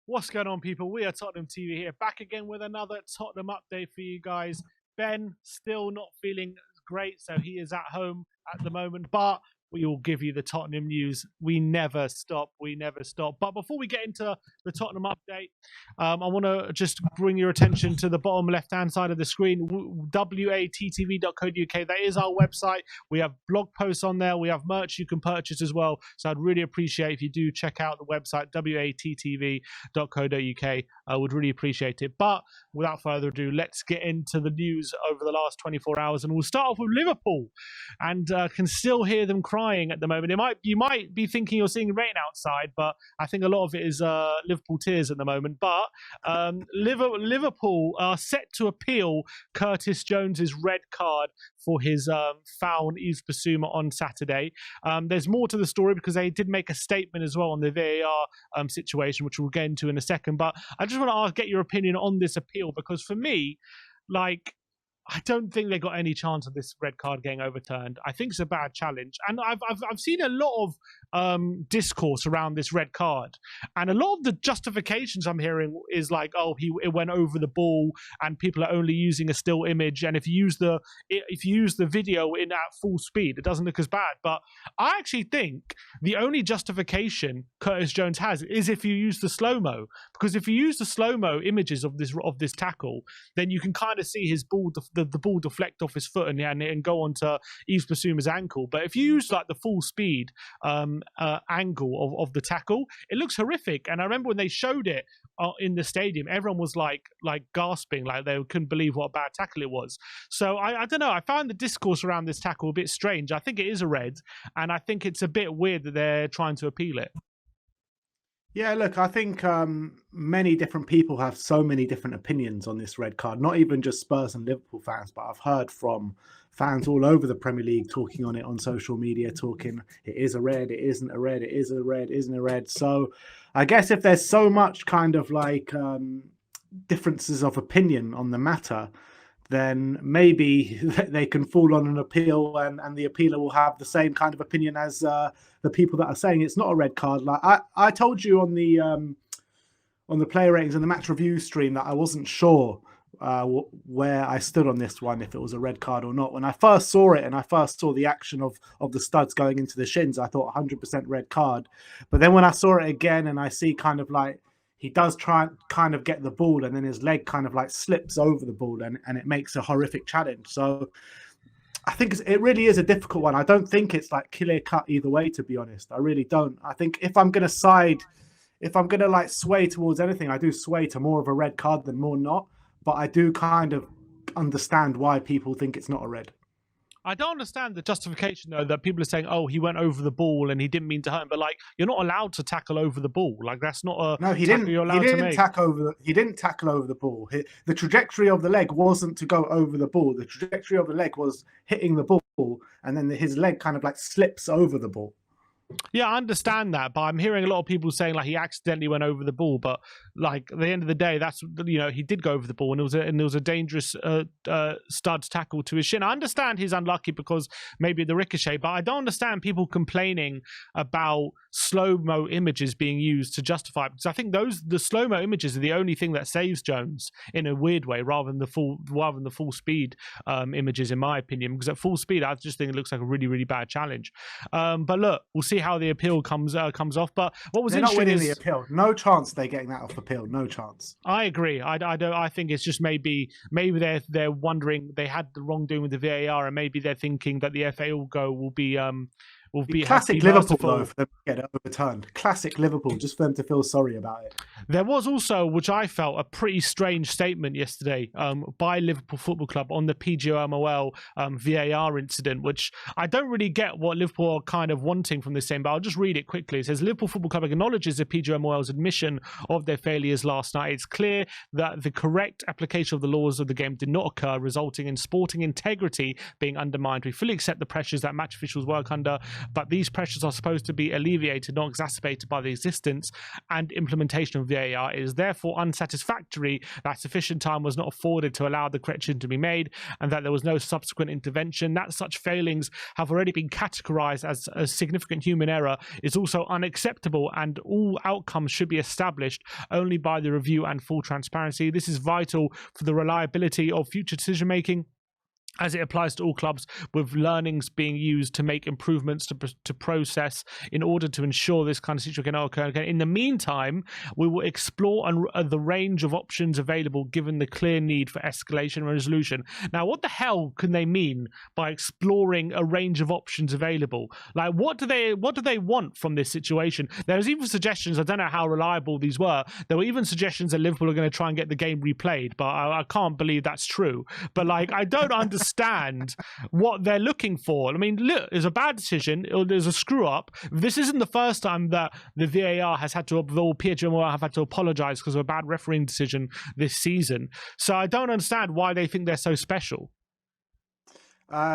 What's going on, people? We are Tottenham TV here, back again with another Tottenham update for you guys. Ben still not feeling great, so he is at home at the moment, but we will give you the Tottenham news. We never stop. We never stop. But before we get into the Tottenham update, I want to just bring your attention to the bottom left-hand side of the screen, WeAreTottenhamTV.co.uk. That is our website. We have blog posts on there. We have merch you can purchase as well. So I'd really appreciate if you do check out the website, WeAreTottenhamTV.co.uk. I would really appreciate it. But without further ado, let's get into the news over the last 24 hours. And we'll start off with Liverpool. And can still hear them crying at the moment. You might be thinking you're seeing rain outside, but I think a lot of it is Liverpool tears at the moment. But Liverpool are set to appeal Curtis Jones's red card for his foul on Yves Bissouma on Saturday. There's more to the story because they did make a statement as well on the VAR situation, which we'll get into in a second. But I just want to get your opinion on this appeal because for me, I don't think they got any chance of this red card getting overturned. I think it's a bad challenge. And I've seen a lot of discourse around this red card. And a lot of the justifications I'm hearing is like, oh, it went over the ball and people are only using a still image. And if you use the video in at full speed, it doesn't look as bad. But I actually think the only justification Curtis Jones has is if you use the slow-mo. Because if you use the slow-mo images of this tackle, then you can kind of see his ball the ball deflect off his foot and go onto Yves Bissouma's ankle. But if you use like the full speed angle of the tackle, it looks horrific. And I remember when they showed it in the stadium, everyone was like gasping, like they couldn't believe what a bad tackle it was. So I don't know. I found the discourse around this tackle a bit strange. I think it is a red, and I think it's a bit weird that they're trying to appeal it. Yeah, look, I think many different people have so many different opinions on this red card, not even just Spurs and Liverpool fans, but I've heard from fans all over the Premier League talking on it on social media, talking it is a red, it isn't a red, it is a red, isn't a red. So I guess if there's so much kind of like differences of opinion on the matter, then maybe they can fall on an appeal and the appealer will have the same kind of opinion as the people that are saying it's not a red card. Like I told you on the player ratings and the match review stream that I wasn't sure where I stood on this one, if it was a red card or not. When I first saw it and I first saw the action of the studs going into the shins, I thought 100% red card. But then when I saw it again and I see kind of like he does try and kind of get the ball and then his leg kind of like slips over the ball and it makes a horrific challenge. So I think it really is a difficult one. I don't think it's like clear cut either way, to be honest. I really don't. I think if I'm going to like sway towards anything, I do sway to more of a red card than more not. But I do kind of understand why people think it's not a red. I don't understand the justification, though, that people are saying, oh, he went over the ball and he didn't mean to hurt him. But, like, you're not allowed to tackle over the ball. Like, that's not a no, he didn't tackle over the ball. The trajectory of the leg wasn't to go over the ball. The trajectory of the leg was hitting the ball, and then his leg kind of, like, slips over the ball. Yeah, I understand that, but I'm hearing a lot of people saying like he accidentally went over the ball. But like at the end of the day, that's he did go over the ball, and it was a dangerous studs tackle to his shin. I understand he's unlucky because maybe the ricochet, but I don't understand people complaining about slow-mo images being used to justify it, because I think the slow-mo images are the only thing that saves Jones in a weird way, rather than the full speed images, in my opinion. Because at full speed, I just think it looks like a really, really bad challenge. But look, we'll see how the appeal comes off. But what was interesting is the appeal. No chance they're getting that off appeal. No chance. I agree. I think it's just maybe they're wondering they had the wrongdoing with the VAR, and maybe they're thinking that the FA will be classic Liverpool though for them to get it overturned. Classic Liverpool, just for them to feel sorry about it. There was also, which I felt, a pretty strange statement yesterday by Liverpool Football Club on the PGMOL VAR incident, which I don't really get what Liverpool are kind of wanting from this same, but I'll just read it quickly. It says, Liverpool Football Club acknowledges the PGMOL's admission of their failures last night. It's clear that the correct application of the laws of the game did not occur, resulting in sporting integrity being undermined. We fully accept the pressures that match officials work under, but these pressures are supposed to be alleviated, not exacerbated by the existence and implementation of from VAR. It is therefore unsatisfactory that sufficient time was not afforded to allow the correction to be made and that there was no subsequent intervention. That such failings have already been categorized as a significant human error is also unacceptable, and all outcomes should be established only by the review and full transparency. This is vital for the reliability of future decision making, as it applies to all clubs, with learnings being used to make improvements to process in order to ensure this kind of situation cannot occur again. In the meantime, we will explore the range of options available given the clear need for escalation and resolution. Now, what the hell can they mean by exploring a range of options available? Like, what do they want from this situation? There's even suggestions, I don't know how reliable these were, there were even suggestions that Liverpool are going to try and get the game replayed, but I can't believe that's true. But like, I don't understand what they're looking for. I mean, look, there's a bad decision, there's a screw up. This isn't the first time that the VAR has had to, or PGMO have had to apologize because of a bad refereeing decision this season. So I don't understand why they think they're so special.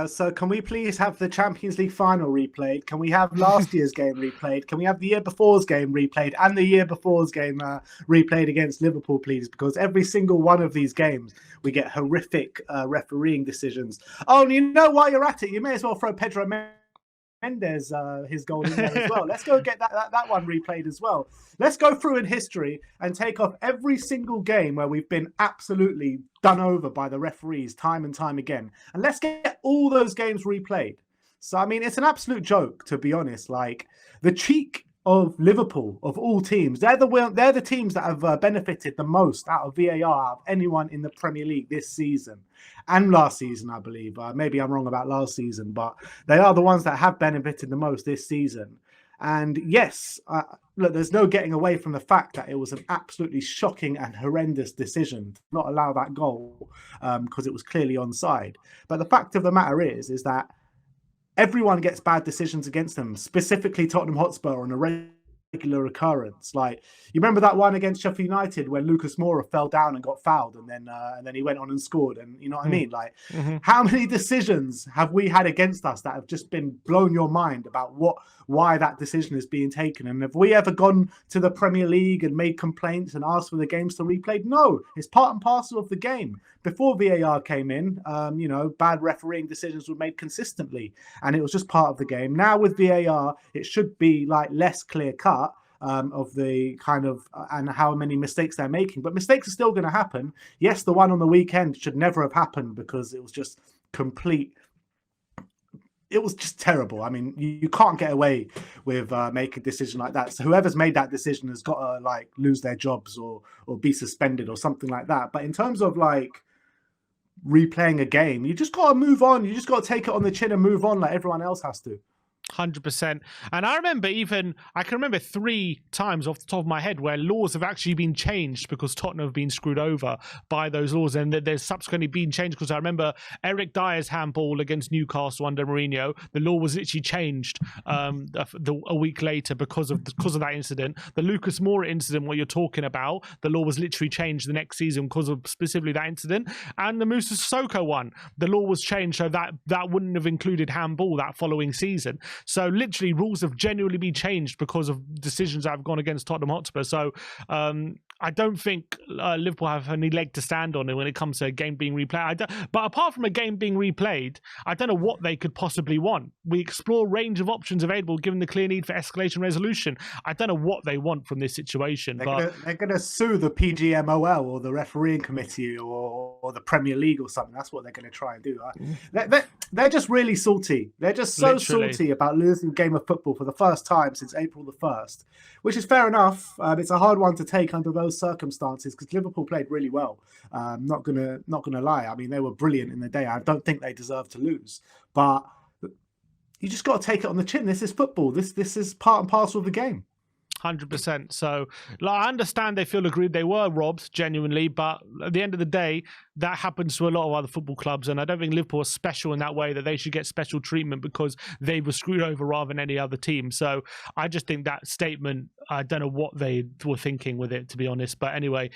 So can we please have the Champions League final replayed? Can we have last year's game replayed? Can we have the year before's game replayed and the year before's game replayed against Liverpool, please? Because every single one of these games, we get horrific refereeing decisions. Oh, and you know, while you're at it, you may as well throw Pedro Mendes his goal in there as well. Let's go get that one replayed as well. Let's go through in history and take off every single game where we've been absolutely done over by the referees time and time again, and let's get all those games replayed. So I mean, it's an absolute joke, to be honest. Like, the cheek of Liverpool, of all teams, they're the teams that have benefited the most out of VAR out of anyone in the Premier League this season and last season, I believe. Maybe I'm wrong about last season, but they are the ones that have benefited the most this season. And yes, look, there's no getting away from the fact that it was an absolutely shocking and horrendous decision to not allow that goal because it was clearly onside. But the fact of the matter is that everyone gets bad decisions against them, specifically Tottenham Hotspur on a regular occurrence. Like, you remember that one against Sheffield United when Lucas Moura fell down and got fouled, and then he went on and scored. And you know what I mean? Like, how many decisions have we had against us that have just been blown your mind about why that decision is being taken? And have we ever gone to the Premier League and made complaints and asked for the games to replay? No, it's part and parcel of the game. Before VAR came in, you know, bad refereeing decisions were made consistently, and it was just part of the game. Now with VAR, it should be like less clear cut of the kind of and how many mistakes they're making, but mistakes are still going to happen. Yes, the one on the weekend should never have happened because it was just complete. It was just terrible. I mean, you can't get away with making a decision like that. So whoever's made that decision has got to like lose their jobs or be suspended or something like that. But in terms of like replaying a game, you just got to move on. You just got to take it on the chin and move on like everyone else has to. 100%. And I can remember 3 times off the top of my head where laws have actually been changed because Tottenham have been screwed over by those laws, and there's subsequently been changed. Because I remember Eric Dyer's handball against Newcastle under Mourinho, the law was literally changed a week later because of that incident. The Lucas Moura incident, what you're talking about, the law was literally changed the next season because of specifically that incident. And the Moussa Sissoko one, the law was changed so that wouldn't have included handball that following season. So literally rules have genuinely been changed because of decisions that have gone against Tottenham Hotspur. So I don't think Liverpool have any leg to stand on when it comes to a game being replayed. But apart from a game being replayed, I don't know what they could possibly want. We explore a range of options available given the clear need for escalation resolution. I don't know what they want from this situation. They're going to sue the PGMOL or the refereeing committee or the Premier League or something. That's what they're going to try and do. They're just really salty. They're just so salty about losing a game of football for the first time since April the 1st, which is fair enough. It's a hard one to take under those circumstances because Liverpool played really well. Not gonna lie. I mean, they were brilliant in the day. I don't think they deserve to lose, but you just got to take it on the chin. This is football. This is part and parcel of the game. 100%. So like, I understand they feel aggrieved. They were robbed genuinely, but at the end of the day, that happens to a lot of other football clubs, and I don't think Liverpool are special in that way that they should get special treatment because they were screwed over rather than any other team. So I just think that statement, I don't know what they were thinking with it, to be honest. But anyway,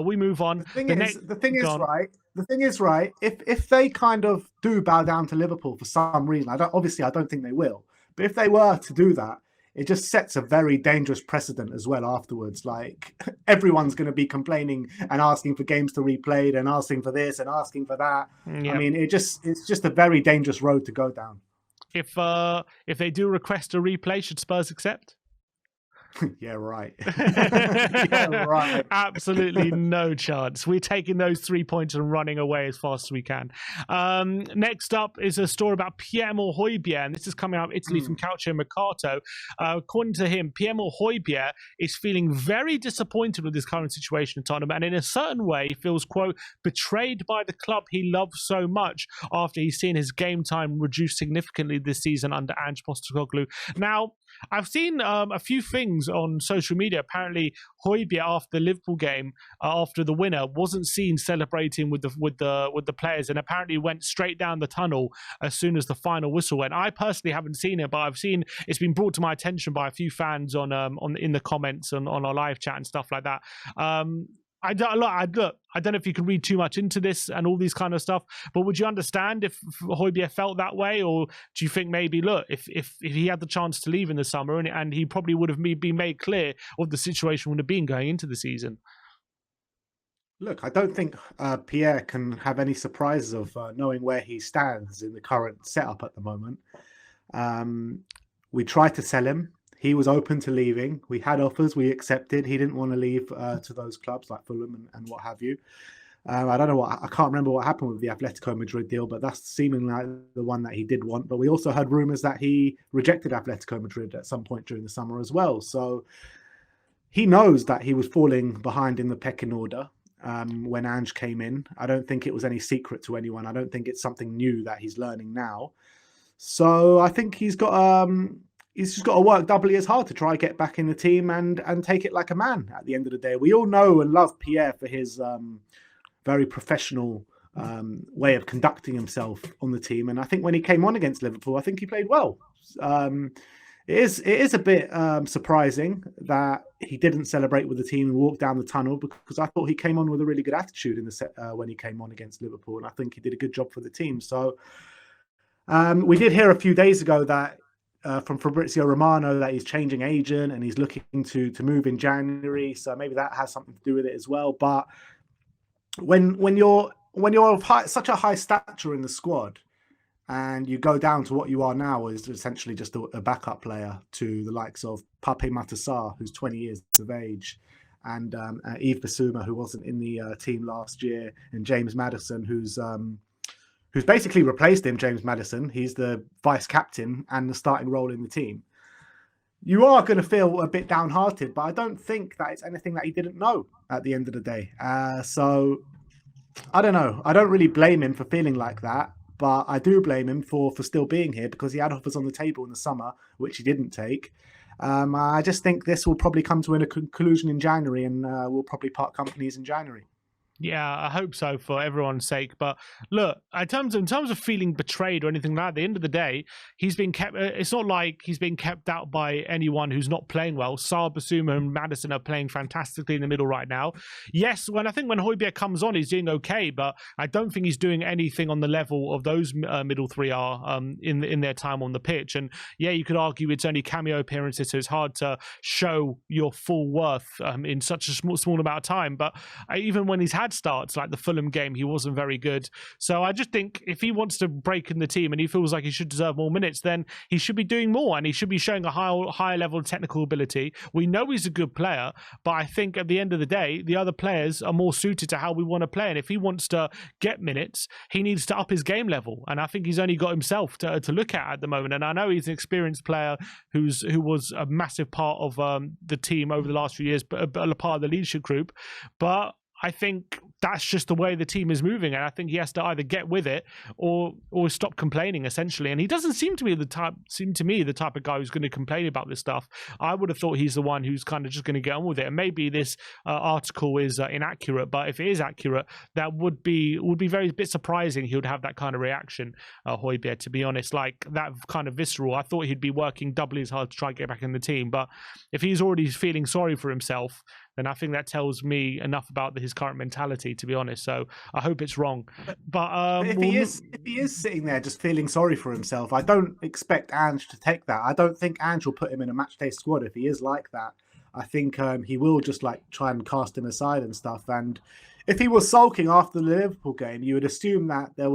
we move on. The thing is, right, if they kind of do bow down to Liverpool for some reason, I don't think they will, but if they were to do that, it just sets a very dangerous precedent as well afterwards. Like everyone's going to be complaining and asking for games to replay and asking for this and asking for that. Yep. I mean, it's just a very dangerous road to go down. If they do request a replay, should Spurs accept? Yeah, right. Yeah, right. Absolutely no chance. We're taking those 3 points and running away as fast as we can. Next up is a story about Piero Hojbjerg, and this is coming out of Italy from Calcio Mercato. According to him, Piero Hojbjerg is feeling very disappointed with his current situation in Tottenham, and in a certain way feels, quote, betrayed by the club he loves so much after he's seen his game time reduced significantly this season under Ange Postecoglou. Now, I've seen a few things on social media. Apparently, Hojbjerg after the Liverpool game, after the winner, wasn't seen celebrating with the players, and apparently went straight down the tunnel as soon as the final whistle went. I personally haven't seen it, but I've seen it's been brought to my attention by a few fans on in the comments on our live chat and stuff like that. I don't know if you can read too much into this and all these kind of stuff, but would you understand if Hojbjerg felt that way, or do you think maybe, look, if he had the chance to leave in the summer and he probably would have been made clear what the situation would have been going into the season? Look, I don't think Pierre can have any surprises of knowing where he stands in the current setup at the moment. We tried to sell him. He was open to leaving. We had offers. We accepted. He didn't want to leave to those clubs like Fulham and what have you. I don't know I can't remember what happened with the Atletico Madrid deal, but that's seeming like the one that he did want. But we also heard rumors that he rejected Atletico Madrid at some point during the summer as well. So he knows that he was falling behind in the pecking order when Ange came in. I don't think it was any secret to anyone. I don't think it's something new that he's learning now. So I think he's just got to work doubly as hard to try and get back in the team and take it like a man at the end of the day. We all know and love Pierre for his very professional way of conducting himself on the team. And I think when he came on against Liverpool, I think he played well. It is a bit surprising that he didn't celebrate with the team and walk down the tunnel, because I thought he came on with a really good attitude in the set when he came on against Liverpool. And I think he did a good job for the team. So we did hear a few days ago that from Fabrizio Romano that he's changing agent and he's looking to move in January. So maybe that has something to do with it as well. But when you're of such a high stature in the squad and you go down to what you are now is essentially just a backup player to the likes of Pape Matar, who's 20 years of age, and Yves Bissouma, who wasn't in the team last year, and James Maddison, who's basically replaced him, James Maddison. He's the vice captain and the starting role in the team. You are going to feel a bit downhearted, but I don't think that it's anything that he didn't know at the end of the day. So I don't know. I don't really blame him for feeling like that, but I do blame him for still being here, because he had offers on the table in the summer, which he didn't take. I just think this will probably come to a conclusion in January, and we'll probably part companies in January. Yeah, I hope so for everyone's sake. But look, in terms of feeling betrayed or anything like that, at the end of the day, he's been kept. It's not like he's being kept out by anyone who's not playing well. Sarr, Bissouma, and Maddison are playing fantastically in the middle right now. Yes, when Hojbjerg comes on, he's doing okay, but I don't think he's doing anything on the level of those middle three are in their time on the pitch. And yeah, you could argue it's only cameo appearances, so it's hard to show your full worth in such a small amount of time. But even when he's had starts like the Fulham game, he wasn't very good. So I just think if he wants to break in the team and he feels like he should deserve more minutes, then he should be doing more, and he should be showing a higher level of technical ability. We know he's a good player, but I think at the end of the day, the other players are more suited to how we want to play. And if he wants to get minutes, he needs to up his game level. And I think he's only got himself to look at the moment. And I know he's an experienced player who was a massive part of the team over the last few years, but a part of the leadership group. But I think that's just the way the team is moving, and I think he has to either get with it or stop complaining, essentially. And he doesn't seem to me the type of guy who's going to complain about this stuff. I would have thought he's the one who's kind of just going to get on with it. And maybe this article is inaccurate, but if it is accurate, that would be very bit surprising. He would have that kind of reaction, Hojbjerg, to be honest, like that kind of visceral. I thought he'd be working doubly as hard to try and get back in the team, but if he's already feeling sorry for himself, then I think that tells me enough about his current mentality, to be honest. So I hope it's wrong. But if he is sitting there just feeling sorry for himself, I don't expect Ange to take that. I don't think Ange will put him in a matchday squad if he is like that. I think he will just like try and cast him aside and stuff. And if he was sulking after the Liverpool game, you would assume that there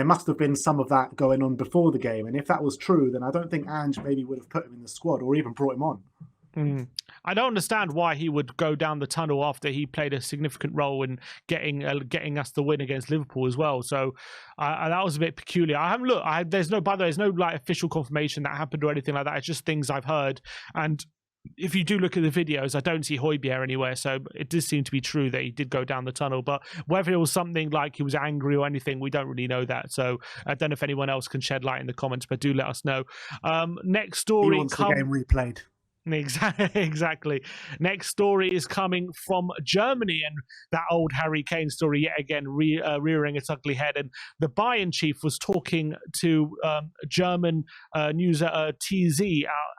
must have been some of that going on before the game. And if that was true, then I don't think Ange maybe would have put him in the squad or even brought him on. I don't understand why he would go down the tunnel after he played a significant role in getting us the win against Liverpool as well. So that was a bit peculiar. I haven't looked. There's no like official confirmation that happened or anything like that. It's just things I've heard. And if you do look at the videos, I don't see Hojbjerg anywhere. So it does seem to be true that he did go down the tunnel. But whether it was something like he was angry or anything, we don't really know that. So I don't know if anyone else can shed light in the comments, but do let us know. Next story. He wants the game replayed. Exactly. Next story is coming from Germany, and that old Harry Kane story yet again rearing its ugly head. And the Bayern chief was talking to German news TZ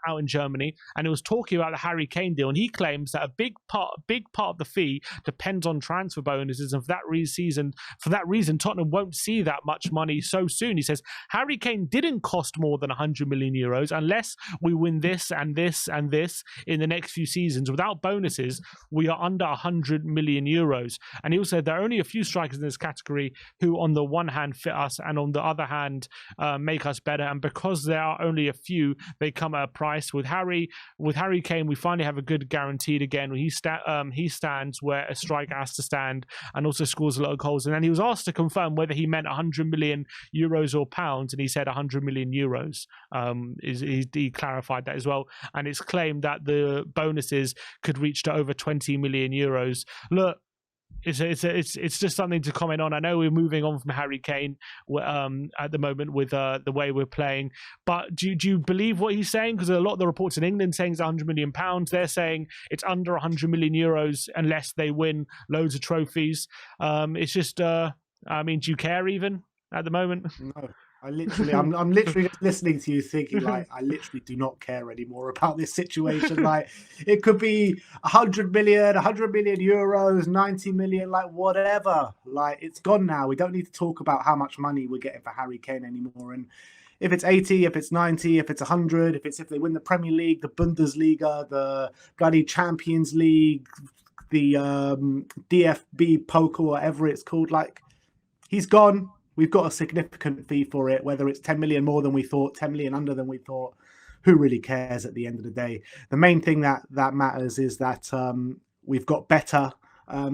out in Germany, and he was talking about the Harry Kane deal. And he claims that a big part of the fee depends on transfer bonuses, and for that reason, Tottenham won't see that much money so soon. He says Harry Kane didn't cost more than 100 million euros unless we win this and this and this in the next few seasons. Without bonuses, we are under 100 million euros. And he also said there are only a few strikers in this category who on the one hand fit us and on the other hand make us better. And because there are only a few, they come at a price. With Harry Kane, we finally have a good guaranteed again. He stands where a striker has to stand and also scores a lot of goals. And then he was asked to confirm whether he meant 100 million euros or pounds, and he said 100 million euros. He clarified that as well. And it's claimed that the bonuses could reach to over 20 million euros. Look, it's just something to comment on. I know we're moving on from Harry Kane at the moment with the way we're playing, but do you believe what he's saying? Because a lot of the reports in England saying it's 100 million pounds. They're saying it's under 100 million euros unless they win loads of trophies. It's just, I mean, do you care even at the moment? No. I'm literally just listening to you thinking like, I literally do not care anymore about this situation. Like it could be 100 million euros, 90 million, like whatever. Like it's gone now. We don't need to talk about how much money we're getting for Harry Kane anymore. And if it's 80, if it's 90, if it's 100, if they win the Premier League, the Bundesliga, the bloody Champions League, the DFB Pokal, whatever it's called, like he's gone. We've got a significant fee for it, whether it's 10 million more than we thought, 10 million under than we thought. Who really cares at the end of the day? The main thing that matters is that we've got better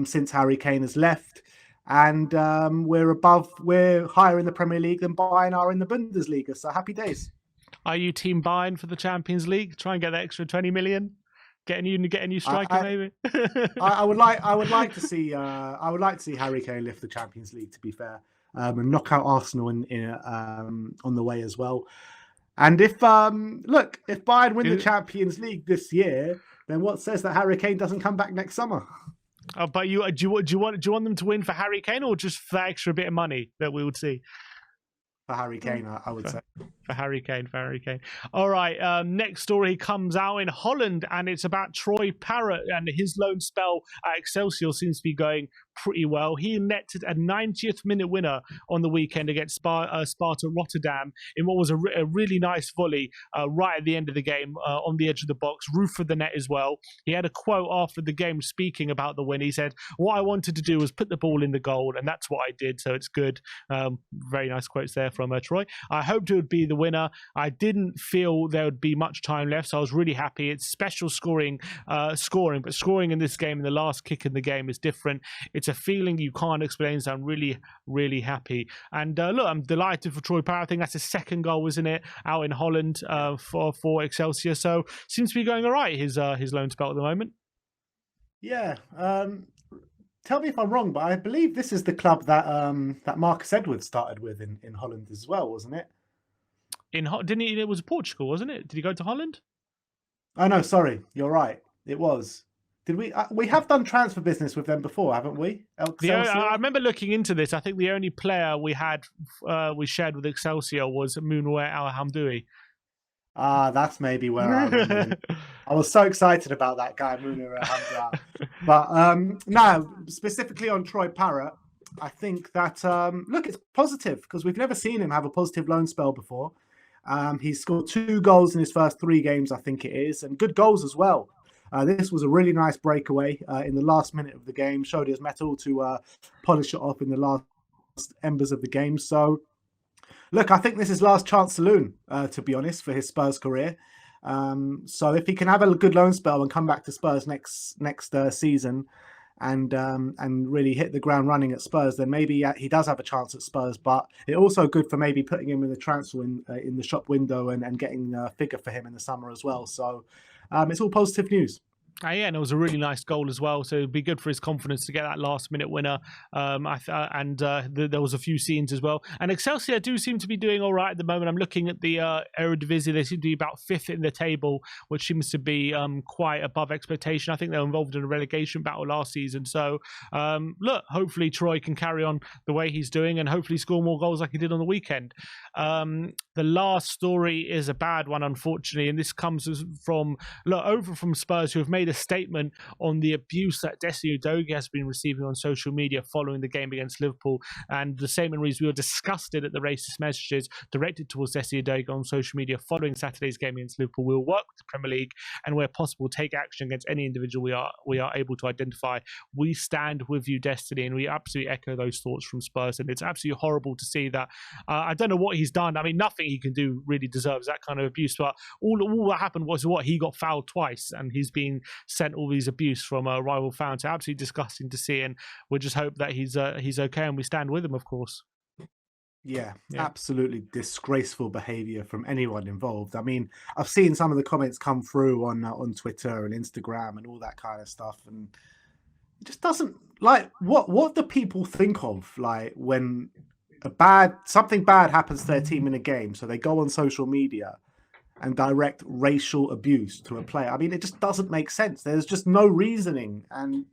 since Harry Kane has left. And we're higher in the Premier League than Bayern are in the Bundesliga. So happy days. Are you team Bayern for the Champions League? Try and get that extra 20 million? Get a new striker, maybe. I would like to see Harry Kane lift the Champions League, to be fair. And knock out Arsenal on the way as well. And if Bayern win the Champions League this year, then what says that Harry Kane doesn't come back next summer? But do you want them to win for Harry Kane or just for that extra bit of money that we would see? For Harry Kane, I would say. For Harry Kane. All right, next story comes out in Holland, and it's about Troy Parrott, and his loan spell at Excelsior seems to be going pretty well. He netted a 90th minute winner on the weekend against Sparta Rotterdam in what was a really nice volley right at the end of the game on the edge of the box, roof of the net as well. He had a quote after the game speaking about the win. He said, "What I wanted to do was put the ball in the goal, and that's what I did, so it's good." Very nice quotes there from Troy. I hoped it would be the winner. I didn't feel there would be much time left, so I was really happy. It's special scoring, but scoring in this game, in the last kick in the game, is different. It's a feeling you can't explain, so I'm really, really happy. And look, I'm delighted for Troy Parrott. I think that's his second goal, isn't it, out in Holland for Excelsior. So seems to be going all right, his loan spell at the moment. Yeah. Tell me if I'm wrong, but I believe this is the club that that Marcus Edwards started with in Holland as well, wasn't it? Didn't he? It was Portugal, wasn't it? Did he go to Holland? Oh no, sorry, you're right. It was. Did we? We have done transfer business with them before, haven't we? I remember looking into this. I think the only player we shared with Excelsior was Mounir Al Hamdoui. That's maybe where I went with him. I was so excited about that guy, Munir Hamza. But no, specifically on Troy Parrott, I think that, look, it's positive because we've never seen him have a positive loan spell before. He's scored 2 goals in his first 3 games, I think it is, and good goals as well. This was a really nice breakaway in the last minute of the game, showed his mettle to polish it off in the last embers of the game. So, look, I think this is last chance saloon, to be honest, for his Spurs career. So if he can have a good loan spell and come back to Spurs next season and really hit the ground running at Spurs, then maybe he does have a chance at Spurs. But it's also good for maybe putting him in the transfer in the shop window and getting a figure for him in the summer as well. So it's all positive news. Yeah, and it was a really nice goal as well. So it'd be good for his confidence to get that last-minute winner. There was a few scenes as well. And Excelsior do seem to be doing all right at the moment. I'm looking at the Eredivisie. They seem to be about 5th in the table, which seems to be quite above expectation. I think they were involved in a relegation battle last season. So, look, hopefully Troy can carry on the way he's doing and hopefully score more goals like he did on the weekend. The last story is a bad one, unfortunately, and this comes from Spurs, who have made a statement on the abuse that Destiny Udogie has been receiving on social media following the game against Liverpool. And the statement reads, "We were disgusted at the racist messages directed towards Destiny Udogie on social media following Saturday's game against Liverpool. We will work with the Premier League and where possible take action against any individual we are able to identify. We stand with you, Destiny," and we absolutely echo those thoughts from Spurs. And it's absolutely horrible to see that. I don't know what he's done. I mean, nothing he can do really deserves that kind of abuse, but all that happened was he got fouled twice and he's been sent all these abuse from a rival fan. So absolutely disgusting to see, and we'll just hope that he's okay and we stand with him, of course. Yeah, absolutely disgraceful behaviour from anyone involved. I mean, I've seen some of the comments come through on Twitter and Instagram and all that kind of stuff, and it just doesn't, like, what do people think of, like, when something bad happens to their team in a game, so they go on social media and direct racial abuse to a player. I mean, it just doesn't make sense. There's just no reasoning and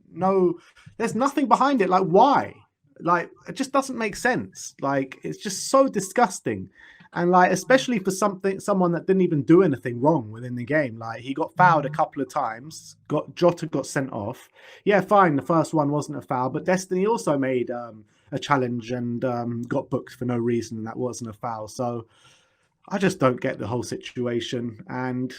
there's nothing behind it. Like, why? Like, it just doesn't make sense. Like, it's just so disgusting. And like, especially for someone that didn't even do anything wrong within the game. Like, he got fouled a couple of times, Jota got sent off. Yeah, fine, the first one wasn't a foul, but Destiny also made a challenge and got booked for no reason, and that wasn't a foul. So I just don't get the whole situation. And,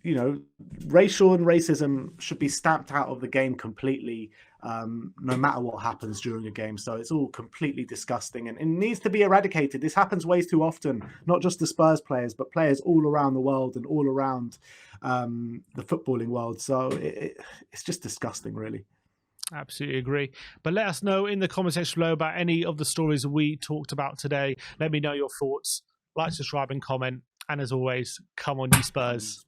you know, racial and racism should be stamped out of the game completely, no matter what happens during a game. So it's all completely disgusting and it needs to be eradicated. This happens way too often, not just the Spurs players, but players all around the world and all around the footballing world. So it's just disgusting, really. Absolutely agree. But let us know in the comment section below about any of the stories we talked about today. Let me know your thoughts. Like, subscribe, and comment. And as always, come on, you Spurs.